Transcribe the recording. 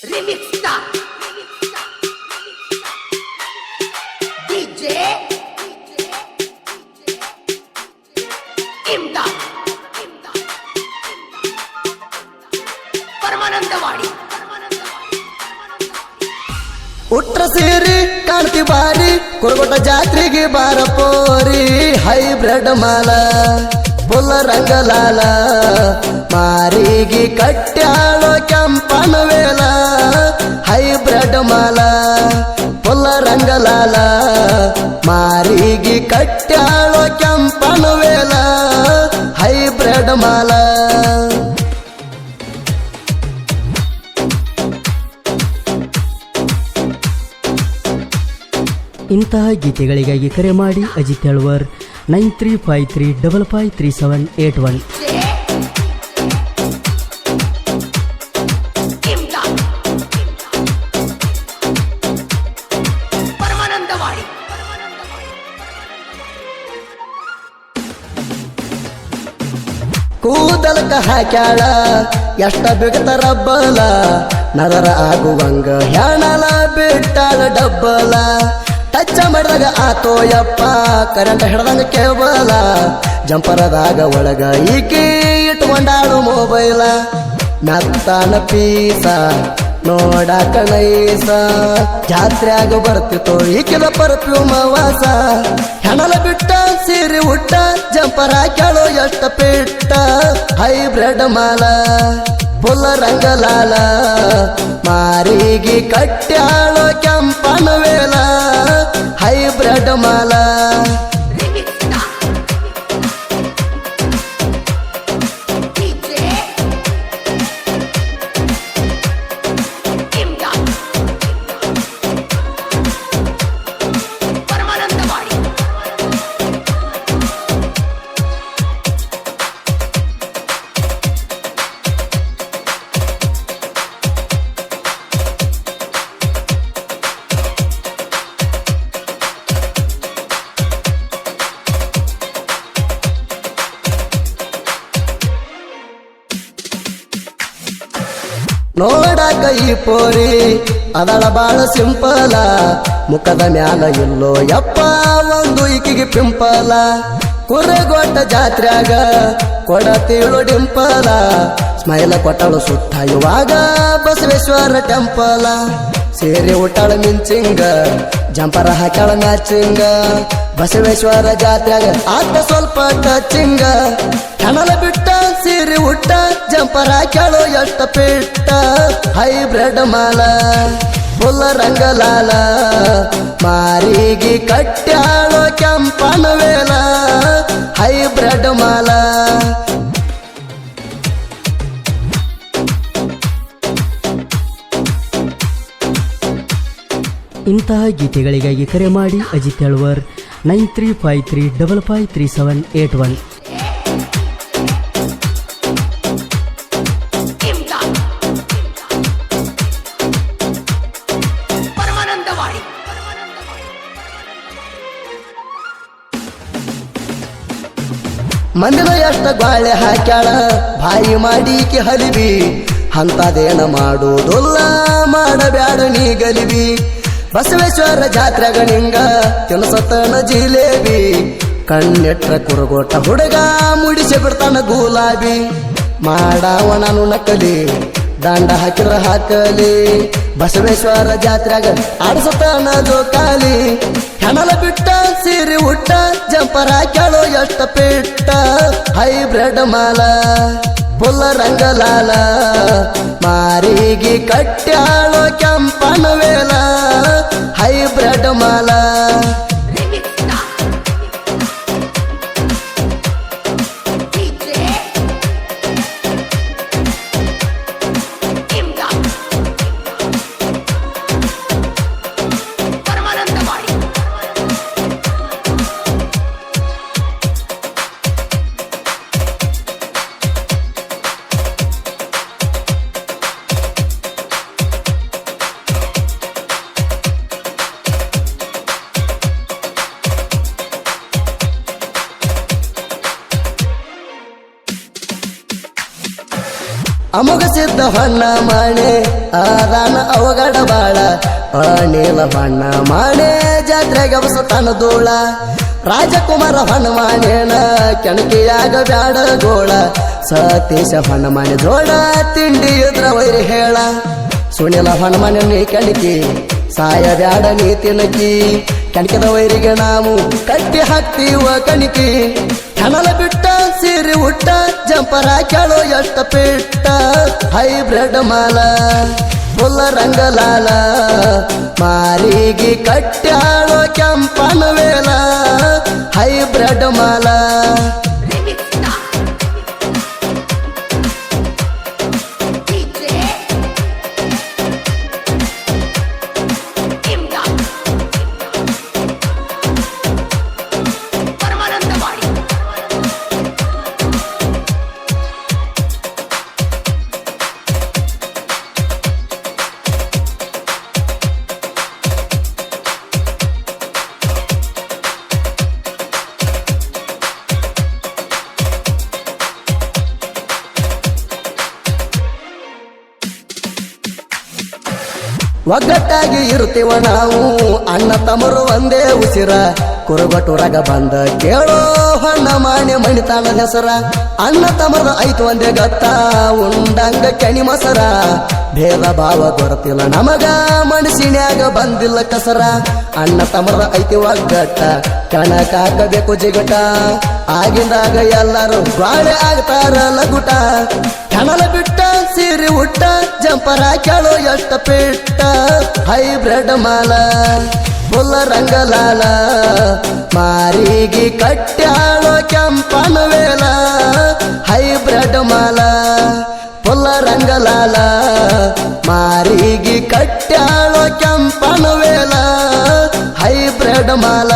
Remix Star DJ Imdad Paramanandawadi ಉಟ್ರ ಸೇರಿ ಕಾಣ್ತಿ ಬಾರಿ ಕುರುಗೋಟ ಜಾತ್ರೆಗೆ ಬಾರ ಪೋರಿ ಹೈಬ್ರಿಡ್ ಮಾಲ ಪುಲ್ಲ ರಂಗಲಾಲ ಮಾರಿಗೆ ಕಟ್ಟ್ಯಾಳೋ ಕೆಂಪನ ವೇಲ ಹೈಬ್ರಿಡ್ ಮಾಲ ಪುಲ್ಲ ರಂಗಲಾಲ ಮಾರಿಗೆ ಕಟ್ಟ್ಯಾಳೋ ಕೆಂಪನ ವೇಲ ಹೈಬ್ರಿಡ್ ಮಾಲ ಇಂತಹ ಗೀತೆಗಳಿಗಾಗಿ ಕರೆ ಮಾಡಿ ಅಜಿತ್ ಹೆಳ್ವರ್ 9353553781 Imdad Paramanandawadi ಕೂದಲಕ ಹಾಕ್ಯಾಳ ಎಷ್ಟ ಬಿಗತ ರಬ್ಬಲ ನಗರ ಆಗುವಂಗ ಹೆಣಲ ಬಿಟ್ಟಾಳ ಡಬ್ಬಲ ಟಚ್ಚ ಮಾಡಿದಾಗ ಆತೋ ಯಪ್ಪ ಕರೆಂಟ್ ಹಿಡ್ದಂಗ ಕೇವಲ ಜಂಪರದಾಗ ಒಳಗ ಈಕಿ ಇಟ್ಕೊಂಡಾಳು ಮೊಬೈಲ ಮೆತ್ತಾನ ಪೀಸ ನೋಡಾಕ ನೈಸ ಜಾತ್ರೆಯಾಗ ಬರ್ತಿತ್ತು ಈಕಿನ ಪರ್ಫ್ಯೂಮ್ ವಾಸ ಹೆಣಲ ಬಿಟ್ಟ ಸೀರೆ ಉಟ್ಟ ಜಂಪರ ಹಾಕ್ಯಾಳೋ ಎಷ್ಟ ಪಿಟ್ಟ ಹೈಬ್ರಿಡ್ ಮಾಲ ಪುಲ್ಲ ರಂಗಲಾಲ ಮಾರಿಗೆ ಕಟ್ಟ್ಯಾಳೋ ಕೆಂಪನ ವೇಲ ಹೈಬ್ರಿಡ್ ಮಾಲ Remix Star DJ Imdad Paramanandawadi ನೋಡಾಕ ಈ ಪೋರಿ ಅದಳ ಬಾಳ ಸಿಂಪಲ ಮುಖದ ಮ್ಯಾಲ ಎಲ್ಲೋ ಯಪ್ಪ ಒಂದು ಈಕಿಗೆ ಪಿಂಪಲ ಕುರೆಗೋಟ ಜಾತ್ರ್ಯಾಗ ಕೊಡತೀಳು ಡಿಂಪಲ ಸ್ಮೈಲ ಕೊಟ್ಟಳು ಸುತ್ತ ಇವಾಗ ಬಸವೇಶ್ವರ ಟೆಂಪಲ ಸೇರಿ ಉಟ್ಟಾಳ ಮಿಂಚಿಂಗ ಜಂಪರ ಹಾಕ್ಯಾಳ ಮ್ಯಾಚಿಂಗ ಬಸವೇಶ್ವರ ಜಾತ್ರ್ಯಾಗ ಆತ ಸ್ವಲ್ಪ ಟಚಿಂಗ ಹೆಣಲ ಬಿಟ್ಟ ಸೀರೆ ಉಟ್ಟ ಜಂಪರ ಹಾಕ್ಯಾಳೋ ಎಷ್ಟ ಪಿಟ್ಟ ಹೈಬ್ರಿಡ್ ಮಾಲ ಪುಲ್ಲ ರಂಗಲಾಲ ಮಾರಿಗೆ ಕಟ್ಟ್ಯಾಳೋ ಕೆಂಪನ ವೇಲ ಹೈಬ್ರಿಡ್ ಮಾಲ ಇಂತಹ ಗೀತೆಗಳಿಗಾಗಿ ಕರೆ ಮಾಡಿ ಅಜಿತ್ ಹೆಳ್ವರ್ 9353553781 Imdad Paramanandawadi ಮಂದಿನ ಎಷ್ಟ ಗಾಳೆ ಹಾಕ್ಯಾಳ ಬಾಯಿ ಮಾಡೀಕಿ ಹಲಿಬಿ ಅಂತದೇನ ಮಾಡೋದಲ್ಲ ಮಾಡಬ್ಯಾಡ ನೀ ಗಲಿಬಿ ಬಸವೇಶ್ವರ ಜಾತ್ರೆಗ ನಿಂಗ ತಿನ್ಸತನ ಜಿಲೇಬಿ ಕಣ್ಣೆಟ್ರ ಕುರುಗೋಟ ಹುಡುಗ ಮುಡಿಸಿ ಬಿಡ್ತಾನ ಗುಲಾಬಿ ಮಾಡಾವ ನಾನು ನಕಲಿ ದಂಡ ಹಾಕಿದ್ರ ಹಾಕಲಿ ಬಸವೇಶ್ವರ ಜಾತ್ರೆಗ ಆಡ್ಸತಾನ ಜೋಕಾಲಿ ಹೆಣಲ ಬಿಟ್ಟ ಸೀರೆ ಉಟ್ಟ ಜಂಪರ ಹಾಕ್ಯಾಳೋ ಎಷ್ಟ ಪಿಟ್ಟ ಹೈಬ್ರಿಡ್ ಮಾಲ ಪುಲ್ಲ ರಂಗಲಾಲ ಮಾರಿಗೆ ಕಟ್ಟ್ಯಾಳೋ ಕೆಂಪನ ವೇಲ ಹೈಬ್ರಿಡ್ ಮಾಲ Remix Star DJ Imdad Paramanandawadi ಅಮುಗ ಸಿದ್ಧ ಹೊನ್ನ ಮಾಣೆ ಆದಾನ ಅವಗಡ ಬಾಳ ಅನಿಲ ಹೊನ್ನ ಮಾಣೆ ಜಾತ್ರೆಗೆ ಅವಸತಾನ ಧೂಳ ರಾಜಕುಮಾರ ಹನುಮಾನೇನ ಕೆಣಕಿಯಾಗ ಬ್ಯಾಡ ಗೋಳ ಸತೀಶ ಹನುಮಾನ ಜೋಡ ತಿಂಡಿ ಇದ್ರ ವೈರಿ ಹೇಳ ಸುನಿಲ ಹನುಮಾನ ನೀ ಕೆಣಕಿ ಸಾಯ ಬ್ಯಾಡ ನೀ ತಿನಕಿ ಕೆಣಕಿದ ವೈರಿಗೆ ನಾವು ಕಟ್ಟಿ ಹಾಕ್ತೀವ ಕಣಿಕಿ ಹೆಣಲ ಬಿಟ್ಟ ಸೀರೆ ಉಟ್ಟ ಜಂಪರ ಕೇಳೋ ಎಷ್ಟ ಪಿಟ್ಟ ಹೈಬ್ರಿಡ್ ಮಾಲ ಫುಲ್ಲ ರಂಗಲಾಲ ಮಾರಿಗೆ ಕಟ್ಟ್ಯಾಳೋ ಕೆಂಪನ ವೇಲ ಹೈಬ್ರಿಡ್ ಮಾಲ Remix Star. DJ Imdad. Paramanandavadi. ಒಗ್ಗಟ್ಟಾಗಿ ಇರ್ತೀವ ನಾವು ಅಣ್ಣ ತಮರು ಒಂದೇ ಉಸಿರ ಕುರುಗಟುರಗ ಬಂದ ಕೇಳೋ ಹೊನ್ನ ಮಾಣೆ ಮಣಿತಾನದ ಹೆಸರ ಅಣ್ಣ ತಮರದ ಐತು ಒಂದೇ ಗತ್ತ ಉಂಡಂಗ ಕೆಣಿ ಮೊಸರ ಭೇದ ಭಾವ ಗೊತ್ತಿಲ್ಲ ನಮಗ ಮನಸ್ಸಿನ್ಯಾಗ ಬಂದಿಲ್ಲ ಕಸರ ಅಣ್ಣ ತಮರದ ಐತಿ ಒಗ್ಗಟ್ಟ ಕಣಕಾಕಬೇಕು ಜಿಗಟ ಆಗಿಂದಾಗ ಎಲ್ಲರೂ ಬಾಳೆ ಆಗ್ತಾರ ಲಗುಟ ಹೆಣಲ ಬಿಟ್ಟ ಸೀರೆ ಉಟ್ಟ ಜಂಪರ ಕೇಳೋ ಎಷ್ಟ ಪಿಟ್ಟ ಹೈಬ್ರಿಡ್ ಮಾಲ ಫುಲ್ಲ ರಂಗಲಾಲ ಮಾರಿಗೆ ಕಟ್ಟ್ಯಾಳೋ ಕೆಂಪನ ವೇಲ ಹೈಬ್ರಿಡ್ ಮಾಲ ಫುಲ್ಲ ರಂಗಲಾಲ ಮಾರಿಗೆ ಕಟ್ಟ್ಯಾಳೋ ಕೆಂಪನ ವೇಲ ಹೈಬ್ರಿಡ್ ಮಾಲ